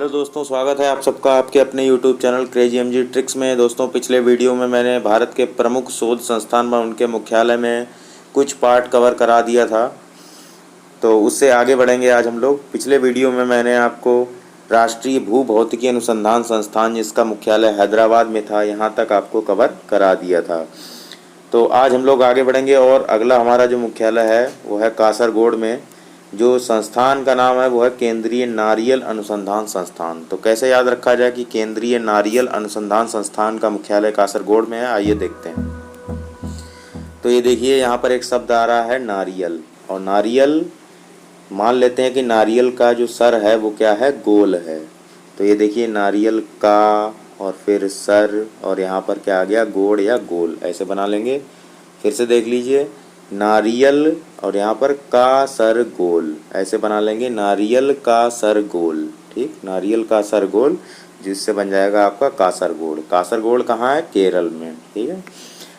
Hello दोस्तों, स्वागत है आप सबका आपके अपने YouTube channel crazy MG tricks में। दोस्तों, पिछले वीडियो में मैंने भारत के प्रमुख शोध संस्थान व उनके मुख्यालय में कुछ पार्ट कवर करा दिया था, तो उससे आगे बढ़ेंगे आज हम लोग। पिछले वीडियो में मैंने आपको राष्ट्रीय भूभौतिकी अनुसंधान संस्थान, जिसका मुख्यालय हैदराबाद में था, यहाँ तक आपको कवर करा दिया था। तो आज हम लोग आगे बढ़ेंगे और अगला हमारा जो मुख्यालय है वो है कासरगोड में। जो संस्थान का नाम है वो है केंद्रीय नारियल अनुसंधान संस्थान। तो कैसे याद रखा जाए कि केंद्रीय नारियल अनुसंधान संस्थान का मुख्यालय कासरगोड में है, आइए देखते हैं। तो ये देखिए, यहाँ पर एक शब्द आ रहा है नारियल, और नारियल मान लेते हैं कि नारियल का जो सर है वो क्या है, गोल है। तो ये देखिए, नारियल का और फिर सर, और यहाँ पर क्या आ गया, गोड़ या गोल, ऐसे बना लेंगे। फिर से देख लीजिए, नारियल और यहाँ पर का सर गोल, ऐसे बना लेंगे, नारियल का सर गोल। ठीक, नारियल का सर गोल, जिससे बन जाएगा आपका कासरगोड। कासरगोड कहाँ है, केरल में। ठीक है,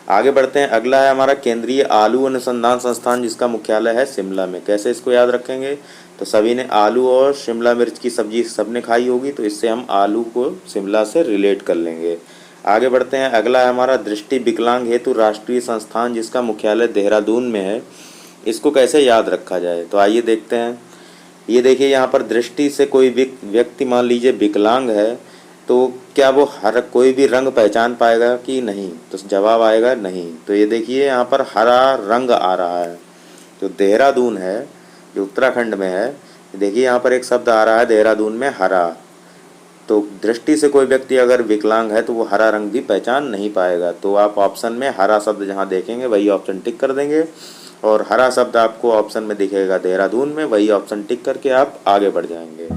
आगे बढ़ते हैं। अगला है हमारा केंद्रीय आलू अनुसंधान संस्थान, जिसका मुख्यालय है शिमला में। कैसे इसको याद रखेंगे, तो सभी ने आलू और शिमला मिर्च की सब्जी सबने खाई होगी, तो इससे हम आलू को शिमला से रिलेट कर लेंगे। आगे बढ़ते हैं। अगला है हमारा दृष्टि विकलांग हेतु राष्ट्रीय संस्थान, जिसका मुख्यालय देहरादून में है। इसको कैसे याद रखा जाए, तो आइए देखते हैं। ये देखिए, यहाँ पर दृष्टि से कोई व्यक्ति मान लीजिए विकलांग है, तो क्या वो हर कोई भी रंग पहचान पाएगा कि नहीं, तो जवाब आएगा नहीं। तो ये देखिए, यहाँ पर हरा रंग आ रहा है। जो देहरादून है, जो उत्तराखंड में है, देखिए यहाँ पर एक शब्द आ रहा है देहरादून में, हरा। तो दृष्टि से कोई व्यक्ति अगर विकलांग है तो वो हरा रंग भी पहचान नहीं पाएगा। तो आप ऑप्शन में हरा शब्द जहाँ देखेंगे वही ऑप्शन टिक कर देंगे, और हरा शब्द आपको ऑप्शन में दिखेगा देहरादून में, वही ऑप्शन टिक करके आप आगे बढ़ जाएंगे।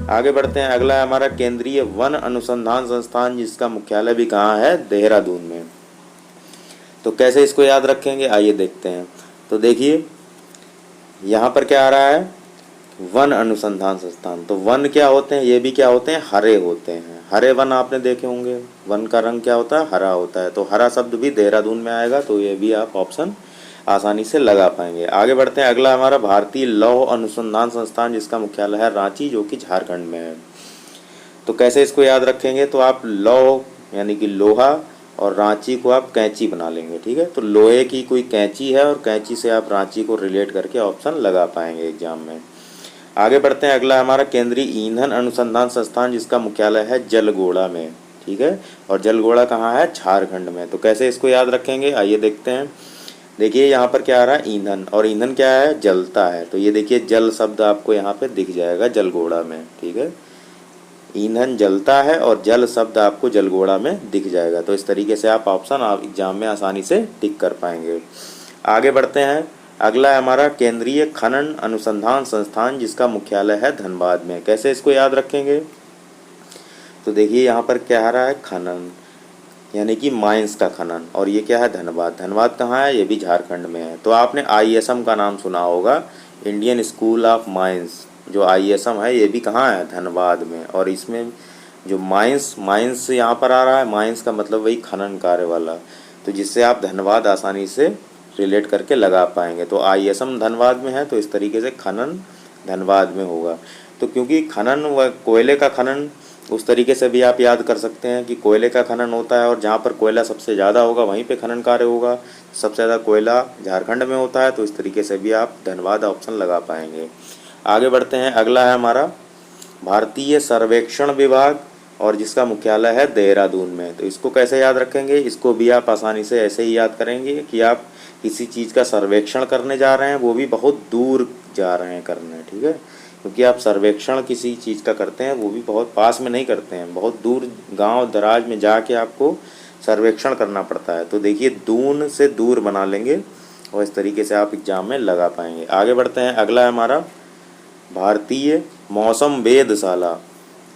आगे बढ़ते हैं। अगला है हमारा केंद्रीय वन अनुसंधान संस्थान, जिसका मुख्यालय भी कहाँ है, देहरादून में। तो कैसे इसको याद रखेंगे, आइए देखते हैं। तो देखिए, यहाँ पर क्या आ रहा है, वन अनुसंधान संस्थान। तो वन क्या होते हैं, ये भी क्या होते हैं, हरे होते हैं। हरे वन आपने देखे होंगे, वन का रंग क्या होता है, हरा होता है। तो हरा शब्द भी देहरादून में आएगा, तो ये भी आप ऑप्शन आसानी से लगा पाएंगे। आगे बढ़ते हैं। अगला हमारा भारतीय लौह अनुसंधान संस्थान, जिसका मुख्यालय है रांची, जो कि झारखंड में है। तो कैसे इसको याद रखेंगे, तो आप लौह यानी कि लोहा और रांची को आप कैंची बना लेंगे। ठीक है, तो लोहे की कोई कैंची है और कैंची से आप रांची को रिलेट करके ऑप्शन लगा पाएंगे एग्जाम में। आगे बढ़ते हैं। अगला हमारा केंद्रीय ईंधन अनुसंधान संस्थान, जिसका मुख्यालय है जलगोड़ा में। ठीक है, और जलगोड़ा कहाँ है, झारखंड में। तो कैसे इसको याद रखेंगे, आइए देखते हैं। देखिए, यहाँ पर क्या आ रहा है, ईंधन, और ईंधन क्या है, जलता है। तो ये देखिए, जल शब्द आपको यहाँ पे दिख जाएगा जलगोड़ा में। ठीक है, ईंधन जलता है और जल शब्द आपको जलगोड़ा में दिख जाएगा। तो इस तरीके से आप ऑप्शन आप एग्जाम में आसानी से टिक कर पाएंगे। आगे बढ़ते हैं। अगला है हमारा केंद्रीय खनन अनुसंधान संस्थान, जिसका मुख्यालय है धनबाद में। कैसे इसको याद रखेंगे, तो देखिए, यहाँ पर क्या आ रहा है, खनन यानी कि माइंस का खनन, और ये क्या है, धनबाद। धनबाद कहाँ है, ये भी झारखंड में है। तो आपने आईएसएम का नाम सुना होगा, इंडियन स्कूल ऑफ माइंस। जो आईएसएम है ये भी कहाँ है, धनबाद में। और इसमें जो माइंस यहाँ पर आ रहा है, माइंस का मतलब वही खनन कार्य वाला, तो जिससे आप धनबाद आसानी से रिलेट करके लगा पाएंगे। तो आईएसएम धनबाद में है, तो इस तरीके से खनन धनबाद में होगा। तो क्योंकि खनन व कोयले का खनन, उस तरीके से भी आप याद कर सकते हैं कि कोयले का खनन होता है, और जहाँ पर कोयला सबसे ज़्यादा होगा वहीं पे खनन कार्य होगा। सबसे ज़्यादा कोयला झारखंड में होता है, तो इस तरीके से भी आप धनबाद ऑप्शन लगा पाएंगे। आगे बढ़ते हैं। अगला है हमारा भारतीय सर्वेक्षण विभाग, और जिसका मुख्यालय है देहरादून में। तो इसको कैसे याद रखेंगे, इसको भी आप आसानी से ऐसे ही याद करेंगे कि आप किसी चीज़ का सर्वेक्षण करने जा रहे हैं, वो भी बहुत दूर जा रहे हैं करने। ठीक है, क्योंकि आप सर्वेक्षण किसी चीज़ का करते हैं, वो भी बहुत पास में नहीं करते हैं, बहुत दूर गांव दराज में जाके आपको सर्वेक्षण करना पड़ता है। तो देखिए, दून से दूर बना लेंगे, और इस तरीके से आप एग्जाम में लगा पाएंगे। आगे बढ़ते हैं। अगला है हमारा भारतीय मौसम वेधशाला।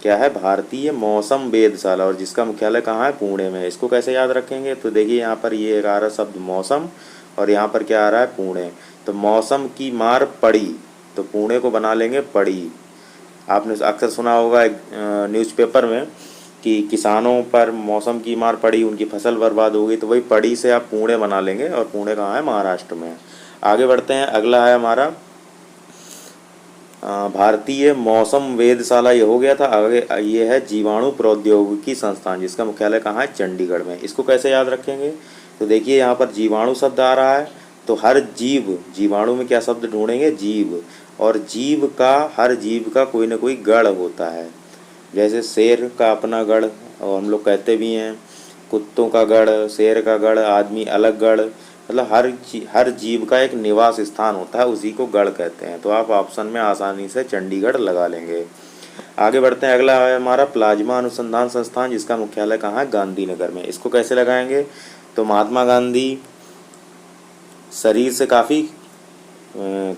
क्या है, भारतीय मौसम वेधशाला, और जिसका मुख्यालय कहाँ है, पुणे में। इसको कैसे याद रखेंगे, तो देखिए, यहाँ पर ये आ रहा शब्द मौसम, और यहाँ पर क्या आ रहा है, पुणे। तो मौसम की मार पड़ी, तो पुणे को बना लेंगे पड़ी। आपने अक्सर सुना होगा न्यूज़पेपर में कि किसानों पर मौसम की मार पड़ी, उनकी फसल बर्बाद हो गई, तो वही पड़ी से आप पुणे बना लेंगे, और पुणे कहाँ है, महाराष्ट्र में। आगे बढ़ते हैं। अगला है हमारा भारतीय मौसम वेधशाला ये हो गया था। आगे ये है जीवाणु प्रौद्योगिकी संस्थान, जिसका मुख्यालय कहाँ है? चंडीगढ़ में। इसको कैसे याद रखेंगे? तो देखिए यहाँ पर जीवाणु शब्द आ रहा है, तो हर जीव, जीवाणु में क्या शब्द ढूंढेंगे? जीव। और जीव का, हर जीव का कोई ना कोई गढ़ होता है। जैसे शेर का अपना गढ़, और हम लोग कहते भी हैं कुत्तों का गढ़, शेर का गढ़, आदमी अलग गढ़, मतलब हर जीव का एक निवास स्थान होता है, उसी को गढ़ कहते हैं। तो आप ऑप्शन में आसानी से चंडीगढ़ लगा लेंगे। आगे बढ़ते हैं। अगला है हमारा प्लाज्मा अनुसंधान संस्थान, जिसका मुख्यालय कहाँ है? गांधीनगर में। इसको कैसे लगाएंगे? तो महात्मा गांधी शरीर से काफ़ी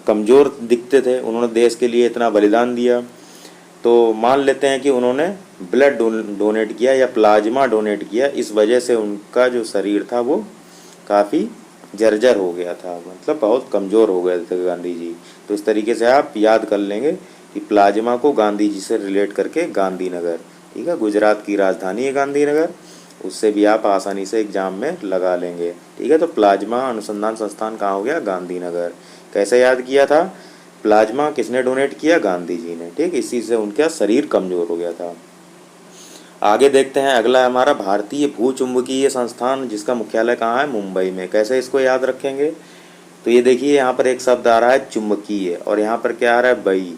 कमज़ोर दिखते थे, उन्होंने देश के लिए इतना बलिदान दिया, तो मान लेते हैं कि उन्होंने ब्लड डोनेट किया या प्लाज्मा डोनेट किया, इस वजह से उनका जो शरीर था वो काफ़ी जर्जर हो गया था, मतलब बहुत कमज़ोर हो गए थे गांधी जी। तो इस तरीके से आप याद कर लेंगे कि प्लाज्मा को गांधी जी से रिलेट करके गांधीनगर, ठीक है, गुजरात की राजधानी है गांधीनगर, उससे भी आप आसानी से एग्जाम में लगा लेंगे। ठीक है, तो प्लाज्मा अनुसंधान संस्थान कहाँ हो गया? गांधीनगर। कैसे याद किया था? प्लाज्मा किसने डोनेट किया? गांधी जी ने। ठीक, इसी से उनका शरीर कमज़ोर हो गया था। आगे देखते हैं। अगला है हमारा भारतीय भूचुंबकीय संस्थान, जिसका मुख्यालय कहाँ है? मुंबई में। कैसे इसको याद रखेंगे? तो ये देखिए यहाँ पर एक शब्द आ रहा है चुंबकीय, और यहाँ पर क्या आ रहा है? बई।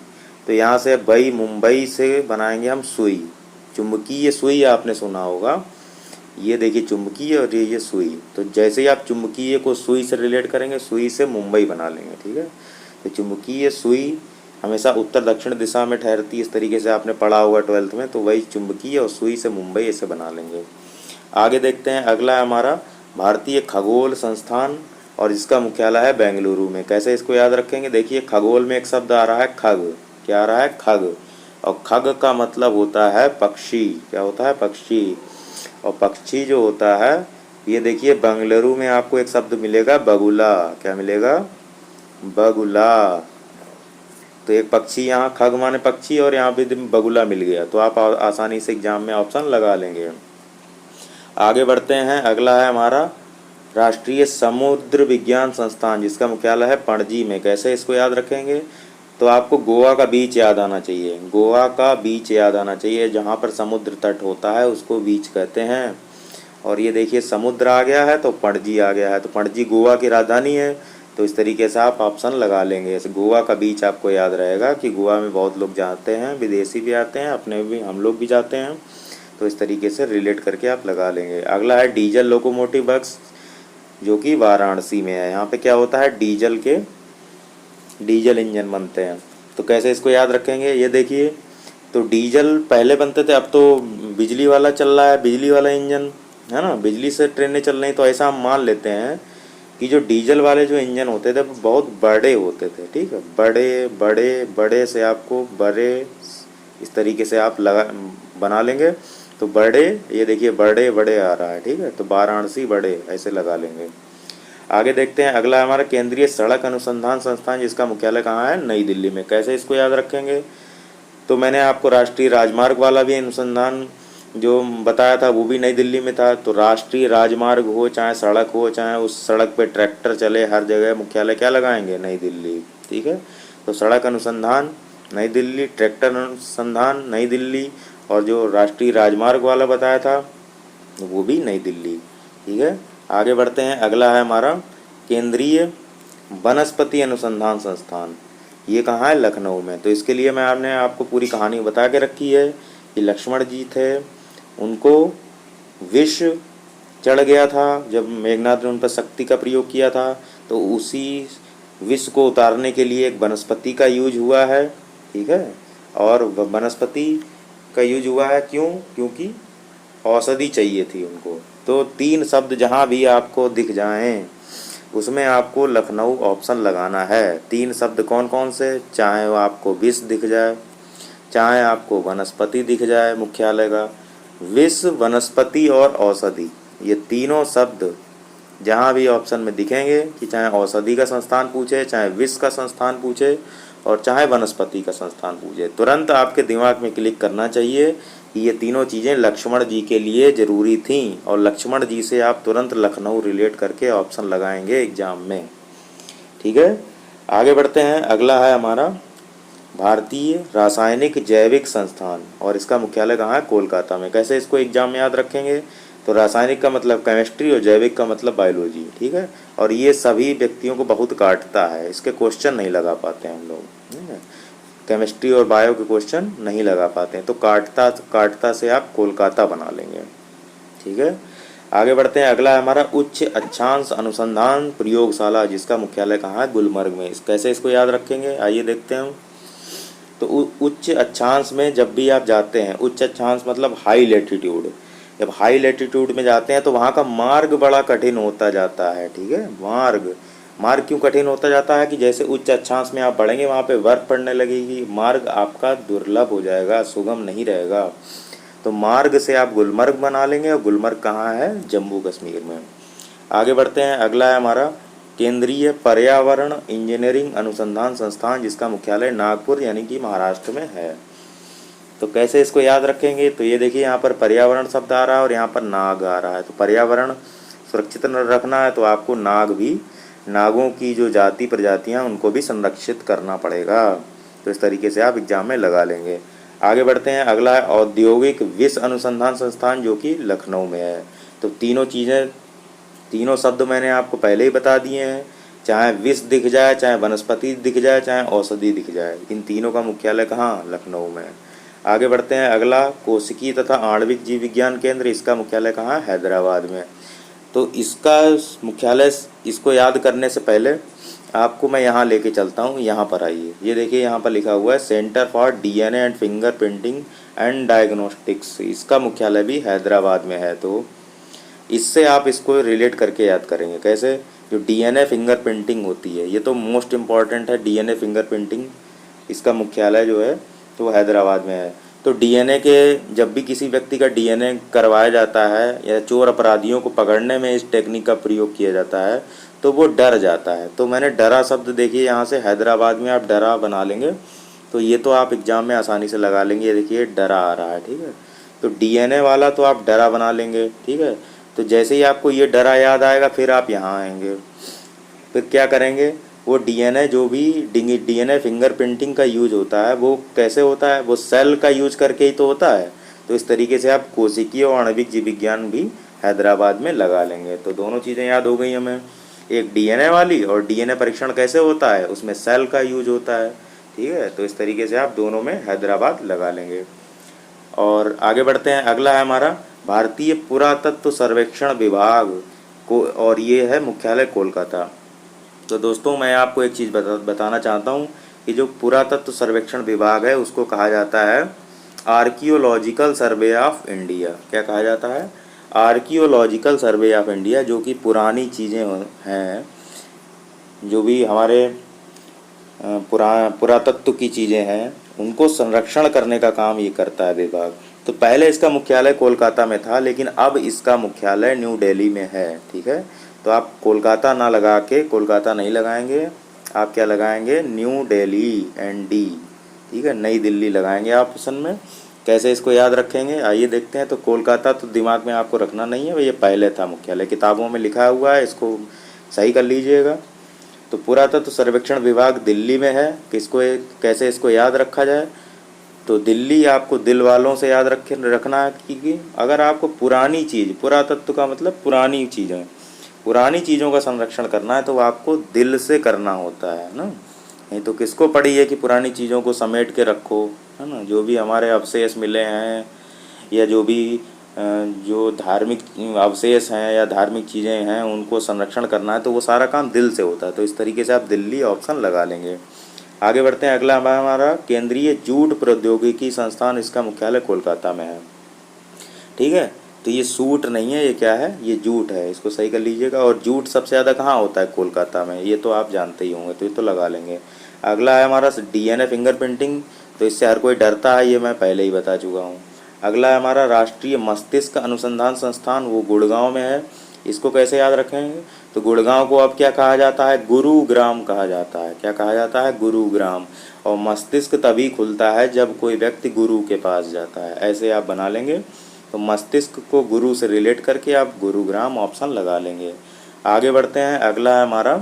तो यहाँ से बई, मुंबई से बनाएंगे हम सुई। चुंबकीय सुई आपने सुना होगा, ये देखिए चुंबकीय और ये सुई। तो जैसे ही आप चुंबकीय को सुई से रिलेट करेंगे, सुई से मुंबई बना लेंगे। ठीक है, तो चुंबकीय सुई हमेशा उत्तर दक्षिण दिशा में ठहरती है, इस तरीके से आपने पढ़ा होगा 12th में, तो वही चुंबकीय और सुई से मुंबई ऐसे बना लेंगे। आगे देखते हैं। अगला है हमारा भारतीय खगोल संस्थान, और इसका मुख्यालय है बेंगलुरु में। कैसे इसको याद रखेंगे? देखिए खगोल में एक शब्द आ रहा है खग। क्या आ रहा है? खग। और खग का मतलब होता है पक्षी। क्या होता है? पक्षी। और पक्षी जो होता है, ये देखिए बेंगलुरु में आपको एक शब्द मिलेगा बगुला। क्या मिलेगा? बगुला। तो एक पक्षी, यहाँ खग माने पक्षी और यहाँ पे बगुला मिल गया, तो आप आसानी से एग्जाम में ऑप्शन लगा लेंगे। आगे बढ़ते हैं। अगला है हमारा राष्ट्रीय समुद्र विज्ञान संस्थान, जिसका मुख्यालय है पणजी में। कैसे इसको याद रखेंगे? तो आपको गोवा का बीच याद आना चाहिए। गोवा का बीच याद आना चाहिए, जहाँ पर समुद्र तट होता है उसको बीच कहते हैं। और ये देखिए समुद्र आ गया है तो पणजी आ गया है, तो पणजी गोवा की राजधानी है। तो इस तरीके से आप ऑप्शन लगा लेंगे। जैसे गोवा का बीच आपको याद रहेगा कि गोवा में बहुत लोग जाते हैं, विदेशी भी आते हैं, अपने भी, हम लोग भी जाते हैं, तो इस तरीके से रिलेट करके आप लगा लेंगे। अगला है डीजल लोकोमोटिव वर्क्स, जो कि वाराणसी में है। यहाँ पे क्या होता है? डीजल इंजन बनते हैं। तो कैसे इसको याद रखेंगे? ये देखिए, तो डीजल पहले बनते थे, अब तो बिजली वाला चल रहा है, बिजली वाला इंजन है ना, बिजली से ट्रेनें चल रही। तो ऐसा हम मान लेते हैं कि जो डीजल वाले जो इंजन होते थे वो बहुत बड़े होते थे। ठीक है, बड़े बड़े बड़े से आपको बड़े, इस तरीके से आप लगा बना लेंगे। तो बड़े, ये देखिए बड़े बड़े आ रहा है। ठीक है, तो वाराणसी बड़े ऐसे लगा लेंगे। आगे देखते हैं। अगला हमारा केंद्रीय सड़क अनुसंधान संस्थान, जिसका मुख्यालय कहाँ है? नई दिल्ली में। कैसे इसको याद रखेंगे? तो मैंने आपको राष्ट्रीय राजमार्ग वाला भी अनुसंधान जो बताया था वो भी नई दिल्ली में था। तो राष्ट्रीय राजमार्ग हो चाहे सड़क हो, चाहे उस सड़क पे ट्रैक्टर चले, हर जगह मुख्यालय क्या लगाएंगे? नई दिल्ली। ठीक है, तो सड़क अनुसंधान नई दिल्ली, ट्रैक्टर अनुसंधान नई दिल्ली, और जो राष्ट्रीय राजमार्ग वाला बताया था वो भी नई दिल्ली। ठीक है, आगे बढ़ते हैं। अगला है हमारा केंद्रीय वनस्पति अनुसंधान संस्थान, ये कहाँ है? लखनऊ में। तो इसके लिए मैंने आपको पूरी कहानी बता के रखी है कि लक्ष्मण जी थे, उनको विष चढ़ गया था जब मेघनाथ ने उन पर शक्ति का प्रयोग किया था, तो उसी विष को उतारने के लिए एक वनस्पति का यूज हुआ है। ठीक है, और वनस्पति का यूज हुआ है क्यों? क्योंकि औषधि चाहिए थी उनको। तो 3 शब्द जहाँ भी आपको दिख जाएं उसमें आपको लखनऊ ऑप्शन लगाना है। 3 शब्द कौन कौन से? चाहे वो आपको विष दिख जाए, चाहे आपको वनस्पति दिख जाए, मुख्यालय का विष, वनस्पति और औषधि, ये तीनों शब्द जहाँ भी ऑप्शन में दिखेंगे, कि चाहे औषधि का संस्थान पूछे, चाहे विष का संस्थान पूछे, और चाहे वनस्पति का संस्थान पूछे, तुरंत आपके दिमाग में क्लिक करना चाहिए कि ये तीनों चीज़ें लक्ष्मण जी के लिए ज़रूरी थीं, और लक्ष्मण जी से आप तुरंत लखनऊ रिलेट करके ऑप्शन लगाएंगे एग्जाम में। ठीक है, आगे बढ़ते हैं। अगला है हमारा भारतीय रासायनिक जैविक संस्थान, और इसका मुख्यालय कहाँ है? कोलकाता में। कैसे इसको एग्जाम में याद रखेंगे? तो रासायनिक का मतलब केमिस्ट्री और जैविक का मतलब बायोलॉजी, ठीक है। और ये सभी व्यक्तियों को बहुत काटता है, इसके क्वेश्चन नहीं लगा पाते हैं हम लोग, ठीक है। केमिस्ट्री और बायो के क्वेश्चन नहीं लगा पाते हैं, तो काटता काटता से आप कोलकाता बना लेंगे, ठीक है। आगे बढ़ते हैं। अगला है हमारा उच्च अक्षांश अनुसंधान प्रयोगशाला, जिसका मुख्यालय कहाँ है? गुलमर्ग में। कैसे इसको याद रखेंगे? आइए देखते हैं। तो उच्च अक्षांश में जब भी आप जाते हैं, उच्च अक्षांश मतलब हाई लेटीट्यूड, जब हाई लेटीट्यूड में जाते हैं तो वहाँ का मार्ग बड़ा कठिन होता जाता है, ठीक है। मार्ग मार्ग क्यों कठिन होता जाता है? कि जैसे उच्च अक्षांश में आप बढ़ेंगे वहाँ पे बर्फ़ पड़ने लगेगी, मार्ग आपका दुर्लभ हो जाएगा, सुगम नहीं रहेगा। तो मार्ग से आप गुलमर्ग बना लेंगे, और गुलमर्ग कहाँ है? जम्मू कश्मीर में। आगे बढ़ते हैं। अगला है हमारा केंद्रीय पर्यावरण इंजीनियरिंग अनुसंधान संस्थान, जिसका मुख्यालय नागपुर यानी कि महाराष्ट्र में है। तो कैसे इसको याद रखेंगे? तो ये देखिए, यहाँ पर पर्यावरण शब्द आ रहा है और यहाँ पर नाग आ रहा है। तो पर्यावरण सुरक्षित रखना है तो आपको नागों की जो जाति प्रजातियाँ उनको भी संरक्षित करना पड़ेगा। तो इस तरीके से आप एग्जाम में लगा लेंगे। आगे बढ़ते हैं। अगला है औद्योगिक विष अनुसंधान संस्थान, जो कि लखनऊ में है। तो तीनों शब्द मैंने आपको पहले ही बता दिए हैं। चाहे विष दिख जाए, चाहे वनस्पति दिख जाए, चाहे औषधि दिख जाए, इन तीनों का मुख्यालय कहाँ? लखनऊ में। आगे बढ़ते हैं। अगला कोशिकीय तथा आणविक जीव विज्ञान केंद्र, इसका मुख्यालय कहाँ है? हैदराबाद में। तो इसका मुख्यालय, इसको याद करने से पहले आपको मैं यहाँ लेके चलता हूँ। यहाँ पर आइए, ये देखिए यहाँ पर लिखा हुआ है centre for DNA and fingerprinting and diagnostics, इसका मुख्यालय भी हैदराबाद में है। तो इससे आप इसको रिलेट करके याद करेंगे। कैसे? जो डीएनए फिंगरप्रिंटिंग होती है, ये तो मोस्ट इम्पॉर्टेंट है। डीएनए फिंगरप्रिंटिंग, इसका मुख्यालय जो है तो हैदराबाद में है। तो डीएनए के, जब भी किसी व्यक्ति का डीएनए करवाया जाता है या चोर अपराधियों को पकड़ने में इस टेक्निक का प्रयोग किया जाता है तो वो डर जाता है। तो मैंने डरा शब्द देखिए यहाँ से हैदराबाद में आप डरा बना लेंगे, तो ये तो आप एग्जाम में आसानी से लगा लेंगे। ये देखिए डरा आ रहा है, ठीक है। तो डीएनए वाला तो आप डरा बना लेंगे, ठीक है। तो जैसे ही आपको ये डरा याद आएगा फिर आप यहाँ आएंगे, फिर क्या करेंगे? वो डीएनए, जो भी डीएनए फिंगरप्रिंटिंग का यूज होता है वो कैसे होता है? वो सेल का यूज करके ही तो होता है। तो इस तरीके से आप कोशिकीय और आणविक जीव विज्ञान भी हैदराबाद में लगा लेंगे। तो दोनों चीज़ें याद हो गई हमें, एक डीएनए वाली, और डीएनए परीक्षण कैसे होता है, उसमें सेल का यूज होता है, ठीक है। तो इस तरीके से आप दोनों में हैदराबाद लगा लेंगे। और आगे बढ़ते हैं। अगला है हमारा भारतीय पुरातत्व सर्वेक्षण विभाग को, और ये है मुख्यालय कोलकाता। तो दोस्तों मैं आपको एक चीज़ बताना चाहता हूँ कि जो पुरातत्व सर्वेक्षण विभाग है उसको कहा जाता है आर्कियोलॉजिकल सर्वे ऑफ इंडिया। क्या कहा जाता है? आर्कियोलॉजिकल सर्वे ऑफ इंडिया, जो कि पुरानी चीज़ें हैं, जो भी हमारे पुरातत्व की चीज़ें हैं उनको संरक्षण करने का काम ये करता है विभाग। तो पहले इसका मुख्यालय कोलकाता में था, लेकिन अब इसका मुख्यालय न्यू दिल्ली में है, ठीक है। तो आप कोलकाता ना लगा के, कोलकाता नहीं लगाएंगे, आप क्या लगाएंगे? न्यू दिल्ली, ND, ठीक है, नई दिल्ली लगाएंगे आप ऑप्शन में। कैसे इसको याद रखेंगे आइए देखते हैं। तो कोलकाता तो दिमाग में आपको रखना नहीं है, ये पहले था मुख्यालय, किताबों में लिखा हुआ है, इसको सही कर लीजिएगा। तो पुरातत्व सर्वेक्षण विभाग दिल्ली में है। कैसे इसको याद रखा जाए? तो दिल्ली आपको दिल वालों से याद रखना है कि अगर आपको पुरानी चीज़, पुरातत्व का मतलब पुरानी चीज़ें, पुरानी चीज़ों का संरक्षण करना है तो आपको दिल से करना होता है ना। नहीं तो किसको पड़ी है कि पुरानी चीज़ों को समेट के रखो, है ना। जो भी हमारे अवशेष मिले हैं या जो भी जो धार्मिक अवशेष हैं या धार्मिक चीज़ें हैं उनको संरक्षण करना है तो वो सारा काम दिल से होता है। तो इस तरीके से आप दिल्ली ऑप्शन लगा लेंगे। आगे बढ़ते हैं। अगला हमारा केंद्रीय जूट प्रौद्योगिकी संस्थान, इसका मुख्यालय कोलकाता में है, ठीक है। तो ये सूट नहीं है, ये क्या है? ये जूट है, इसको सही कर लीजिएगा। और जूट सबसे ज़्यादा कहाँ होता है? कोलकाता में, ये तो आप जानते ही होंगे, तो ये तो लगा लेंगे। अगला है हमारा डीएनए फिंगरप्रिंटिंग, तो इससे हर कोई डरता है, ये मैं पहले ही बता चुका हूँ। अगला है हमारा राष्ट्रीय मस्तिष्क अनुसंधान संस्थान, वो गुड़गांव में है। इसको कैसे याद रखेंगे? तो गुड़गांव को अब क्या कहा जाता है? गुरुग्राम कहा जाता है। क्या कहा जाता है? गुरुग्राम। और मस्तिष्क तभी खुलता है जब कोई व्यक्ति गुरु के पास जाता है, ऐसे आप बना लेंगे। तो मस्तिष्क को गुरु से रिलेट करके आप गुरुग्राम ऑप्शन लगा लेंगे। आगे बढ़ते हैं। अगला है हमारा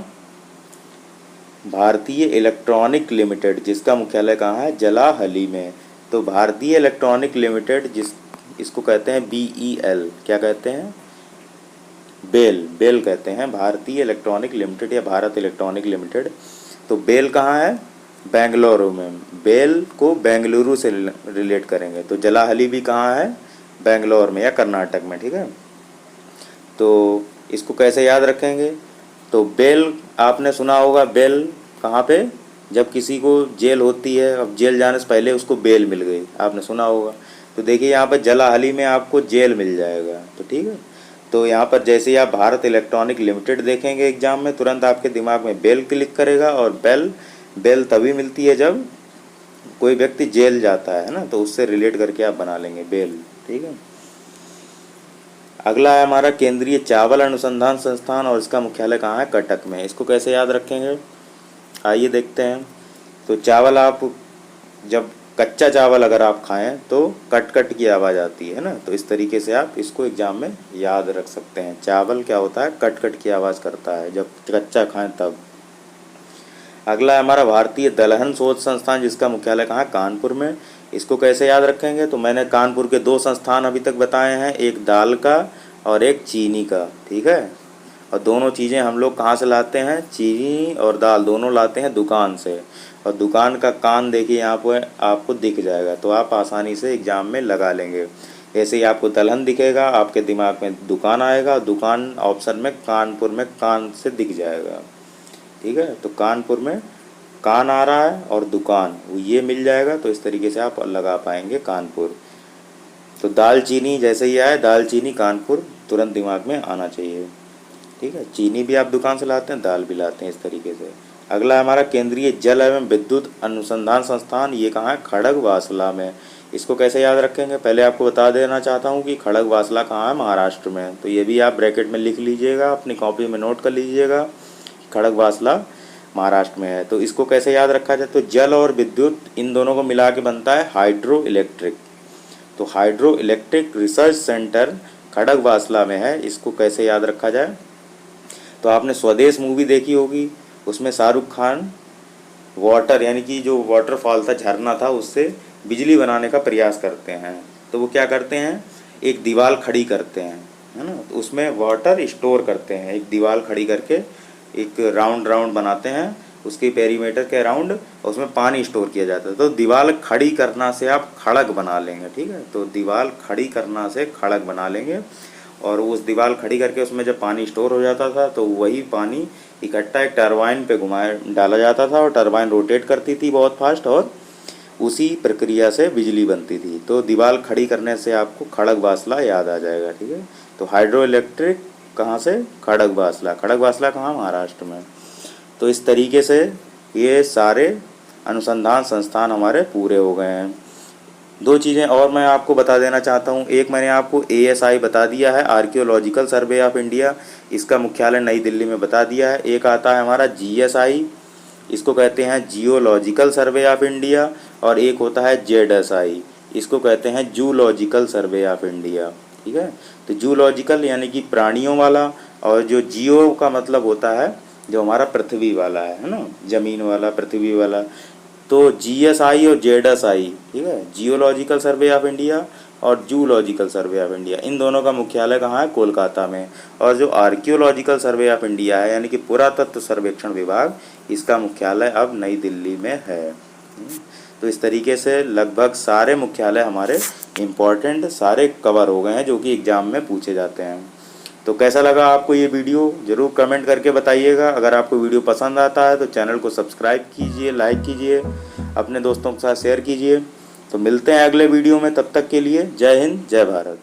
भारतीय इलेक्ट्रॉनिक लिमिटेड, जिसका मुख्यालय कहाँ है, जलाहली में। तो भारतीय इलेक्ट्रॉनिक लिमिटेड, इसको कहते हैं BEL, क्या कहते हैं, बेल कहते हैं, भारतीय इलेक्ट्रॉनिक लिमिटेड या भारत इलेक्ट्रॉनिक लिमिटेड। तो बेल कहाँ है, बेंगलुरु में। बेल को बेंगलुरु से रिलेट करेंगे। तो जलाहली भी कहाँ है, बेंगलोर में या कर्नाटक में, ठीक है। तो इसको कैसे याद रखेंगे, तो बेल आपने सुना होगा, बेल कहाँ पे, जब किसी को जेल होती है, अब जेल जाने से पहले उसको बेल मिल गई, आपने सुना होगा। तो देखिए यहाँ पर जलाहली में आपको जेल मिल जाएगा, तो ठीक है। तो यहाँ पर जैसे ही आप भारत इलेक्ट्रॉनिक लिमिटेड देखेंगे एग्जाम में, तुरंत आपके दिमाग में बेल क्लिक करेगा। और बेल तभी मिलती है जब कोई व्यक्ति जेल जाता है ना, तो उससे रिलेट करके आप बना लेंगे बेल, ठीक है। अगला है हमारा केंद्रीय चावल अनुसंधान संस्थान, और इसका मुख्यालय कहाँ है, कटक में। इसको कैसे याद रखेंगे, आइए देखते हैं। तो चावल, आप जब कच्चा चावल अगर आप खाएं तो कट कट की आवाज़ आती है ना, तो इस तरीके से आप इसको एग्जाम में याद रख सकते हैं। चावल क्या होता है, कट कट की आवाज़ करता है जब कच्चा खाएं तब। अगला है हमारा भारतीय दलहन शोध संस्थान, जिसका मुख्यालय कहाँ है, कानपुर में। इसको कैसे याद रखेंगे, तो मैंने कानपुर के 2 संस्थान अभी तक बताए हैं, एक दाल का और एक चीनी का, ठीक है। और दोनों चीज़ें हम लोग कहाँ से लाते हैं, चीनी और दाल दोनों लाते हैं दुकान से। और दुकान का कान देखिए यहाँ पर आपको दिख जाएगा, तो आप आसानी से एग्ज़ाम में लगा लेंगे। ऐसे ही आपको दलहन दिखेगा, आपके दिमाग में दुकान आएगा, दुकान ऑप्शन में कानपुर में कान से दिख जाएगा, ठीक है। तो कानपुर में कान आ रहा है और दुकान, ये मिल जाएगा, तो इस तरीके से आप लगा पाएंगे कानपुर। तो दाल चीनी जैसे ही आए, दाल चीनी कानपुर तुरंत दिमाग में आना चाहिए, ठीक है। चीनी भी आप दुकान से लाते हैं, दाल भी लाते हैं, इस तरीके से। अगला हमारा केंद्रीय जल एवं विद्युत अनुसंधान संस्थान, ये कहाँ है, खड़गवासला में। इसको कैसे याद रखेंगे, पहले आपको बता देना चाहता हूँ कि खड़गवासला कहाँ है, महाराष्ट्र में। तो ये भी आप ब्रैकेट में लिख लीजिएगा, अपनी कॉपी में नोट कर लीजिएगा, खड़गवासला महाराष्ट्र में है। तो इसको कैसे याद रखा जाए, तो जल और विद्युत इन दोनों को मिला के बनता है हाइड्रो इलेक्ट्रिक। तो hydro electric research centre Khadakwasla में है। इसको कैसे याद रखा जाए, तो आपने स्वदेश मूवी देखी होगी, उसमें शाहरुख खान वाटर यानी कि जो वाटरफॉल था, झरना था, उससे बिजली बनाने का प्रयास करते हैं। तो वो क्या करते हैं, एक दीवार खड़ी करते हैं, है ना, तो उसमें वाटर स्टोर करते हैं। एक दीवार खड़ी करके एक राउंड बनाते हैं, उसके पेरीमीटर के अराउंड, उसमें पानी स्टोर किया जाता है। तो दीवार खड़ी करना से आप खड़ग बना लेंगे, ठीक है। तो दीवार खड़ी करना से खड़ग बना लेंगे। और उस दीवार खड़ी करके उसमें जब पानी स्टोर हो जाता था, तो वही पानी इकट्ठा एक टरबाइन पे डाला जाता था, और टरबाइन रोटेट करती थी बहुत फास्ट, और उसी प्रक्रिया से बिजली बनती थी। तो दीवार खड़ी करने से आपको खड़गवासला याद आ जाएगा, ठीक है। तो हाइड्रो इलेक्ट्रिक कहाँ से, खड़गवासला। खड़गवासला कहाँ, महाराष्ट्र में। तो इस तरीके से ये सारे अनुसंधान संस्थान हमारे पूरे हो गए हैं। 2 चीज़ें और मैं आपको बता देना चाहता हूँ। एक मैंने आपको ASI बता दिया है, आर्कियोलॉजिकल सर्वे ऑफ इंडिया, इसका मुख्यालय नई दिल्ली में बता दिया है। एक आता है हमारा GSI, इसको कहते हैं जियोलॉजिकल सर्वे ऑफ इंडिया। और एक होता है ZSI, इसको कहते हैं जूलॉजिकल सर्वे ऑफ इंडिया, ठीक है। तो जूलॉजिकल यानी कि प्राणियों वाला, और जो जियो का मतलब होता है जो हमारा पृथ्वी वाला है ना, ज़मीन वाला, पृथ्वी वाला। तो GSI और ZSI, ठीक है, जियोलॉजिकल सर्वे ऑफ इंडिया और जूलॉजिकल सर्वे ऑफ इंडिया, इन दोनों का मुख्यालय कहाँ है, कोलकाता में। और जो आर्कियोलॉजिकल सर्वे ऑफ इंडिया है यानी कि पुरातत्व सर्वेक्षण विभाग, इसका मुख्यालय अब नई दिल्ली में है। तो इस तरीके से लगभग सारे मुख्यालय हमारे इम्पॉर्टेंट सारे कवर हो गए हैं जो कि एग्ज़ाम में पूछे जाते हैं। तो कैसा लगा आपको ये वीडियो, ज़रूर कमेंट करके बताइएगा। अगर आपको वीडियो पसंद आता है तो चैनल को सब्सक्राइब कीजिए, लाइक कीजिए, अपने दोस्तों के साथ शेयर कीजिए। तो मिलते हैं अगले वीडियो में, तब तक के लिए जय हिंद, जय भारत।